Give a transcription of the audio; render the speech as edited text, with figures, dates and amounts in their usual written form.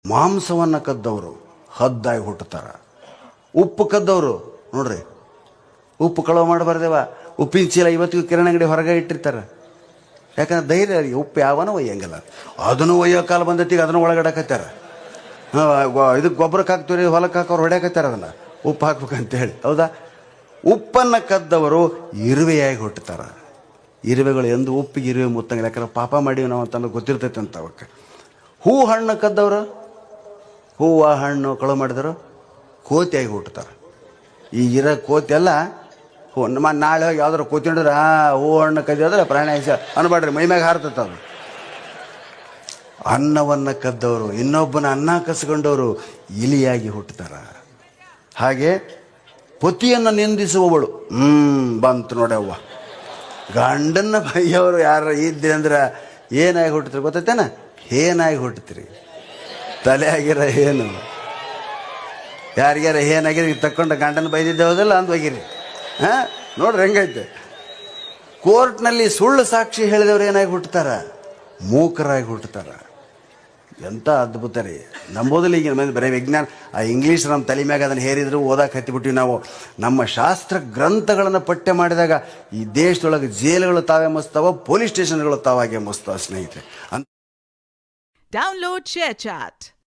ಮಾಂಸವನ್ನು ಕದ್ದವರು ಹದ್ದಾಗಿ ಹುಟ್ಟುತ್ತಾರ. ಉಪ್ಪು ಕದ್ದವರು ನೋಡ್ರಿ, ಉಪ್ಪು ಕಳವು ಮಾಡಬಾರ್ದೇವ, ಉಪ್ಪಿನ ಚೀಲ ಇವತ್ತಿಗೂ ಕಿರಾಣಿ ಅಂಗಡಿ ಹೊರಗೆ ಇಟ್ಟಿರ್ತಾರೆ. ಯಾಕಂದ್ರೆ ಧೈರ್ಯ ಅವರಿಗೆ, ಉಪ್ಪು ಯಾವನೋ ಒಯ್ಯಂಗಿಲ್ಲ. ಅದನ್ನು ಒಯ್ಯೋ ಕಾಲ ಬಂದೈತಿಗೆ ಅದನ್ನು ಒಳಗಡಕತ್ತಾರ. ಇದಕ್ಕೆ ಗೊಬ್ಬರಕ್ಕೆ ಹಾಕ್ತೀವಿ, ಹೊಲಕ್ಕೆ ಹಾಕೋರು ಹೊಡ್ಯಾಕತ್ತಾರ ಅದನ್ನು ಉಪ್ಪು ಹಾಕ್ಬೇಕಂತೇಳಿ. ಹೌದಾ? ಉಪ್ಪನ್ನು ಕದ್ದವರು ಇರುವೆಯಾಗಿ ಹುಟ್ಟುತ್ತಾರ. ಇರುವೆಗಳು ಎಂದು ಉಪ್ಪಿಗೆ ಇರುವೆ ಮುತ್ತಂಗಿಲ್ಲ, ಯಾಕಂದ್ರೆ ಪಾಪ ಮಾಡೀವಿ ನಾವು ಅಂತ ಗೊತ್ತಿರ್ತೈತೆ ಅಂತ ಅವಕ್ಕೆ. ಹೂ ಹಣ್ಣು ಕದ್ದವರು, ಹೂವು ಹಣ್ಣು ಕಳು ಮಾಡಿದರು ಕೋತಿಯಾಗಿ ಹುಟ್ಟುತ್ತಾರೆ. ಈಗಿರೋ ಕೋತಿ ಎಲ್ಲ ನಾಳೆ ಹೋಗಿ ಯಾವ್ದಾರು ಕೋತಿ ಹಿಡಿದ್ರೆ ಹೂ ಹಣ್ಣು ಕದ್ದೋದ್ರೆ ಪ್ರಾಣಿ ಅನ್ಬೇಡ್ರಿ, ಮೈಮ್ಯಾಗ ಹಾರ್ತೈತೆ ಅದು. ಅನ್ನವನ್ನು ಕದ್ದವರು, ಇನ್ನೊಬ್ಬನ ಅನ್ನ ಕಸ್ಕೊಂಡವರು ಇಲಿಯಾಗಿ ಹುಟ್ಟುತ್ತಾರ. ಹಾಗೆ ಪತಿಯನ್ನು ನಿಂದಿಸುವವಳು ಬಂತು ನೋಡಿ ಅವ್ವ, ಗಂಡನ್ನ ಬೈಯವರು ಯಾರು ಇದ್ದೆ ಅಂದ್ರೆ ಏನಾಗಿ ಹುಟ್ಟುತ್ತೀರಿ ಗೊತ್ತೈತೇನ? ಏನಾಗಿ ಹುಟ್ಟುತ್ತೀರಿ, ತಲೆ ಆಗಿರ ಏನು, ಯಾರಿಗ್ಯಾರ ಏನಾಗಿರಿ ತಕ್ಕೊಂಡು ಗಂಡನ ಬೈದಿದ್ದೆ ಹೋದಲ್ಲ ಅಂದ್ ಹೋಗಿರಿ. ಹಾಂ ನೋಡ್ರಿ ಹೆಂಗೈತೆ. ಕೋರ್ಟ್ನಲ್ಲಿ ಸುಳ್ಳು ಸಾಕ್ಷಿ ಹೇಳಿದವ್ರು ಏನಾಗಿ ಹುಟ್ಟುತ್ತಾರ? ಮೂಕರಾಗಿ ಹುಟ್ಟುತ್ತಾರ. ಎಂಥ ಅದ್ಭುತ ರೀ. ನಂಬೋದಿಲ್ಲ ಈಗಿನ ಮಂದಿ ಬರೀ ವಿಜ್ಞಾನ, ಆ ಇಂಗ್ಲೀಷ್ ನಮ್ಮ ತಲೆ ಮ್ಯಾಗ ಅದನ್ನು ಹೇರಿದ್ರು ಓದಕ್ಕೆ ಹತ್ತಿಬಿಟ್ಟಿವಿ ನಾವು. ನಮ್ಮ ಶಾಸ್ತ್ರ ಗ್ರಂಥಗಳನ್ನು ಪಠ್ಯ ಮಾಡಿದಾಗ ಈ ದೇಶದೊಳಗೆ ಜೈಲುಗಳು ತಾವೇ ಮಸ್ತಾವ, ಪೊಲೀಸ್ ಸ್ಟೇಷನ್ಗಳು ತಾವಾಗೆ ಮಸ್ತಾವ ಸ್ನೇಹಿತರೆ. Download ShareChat.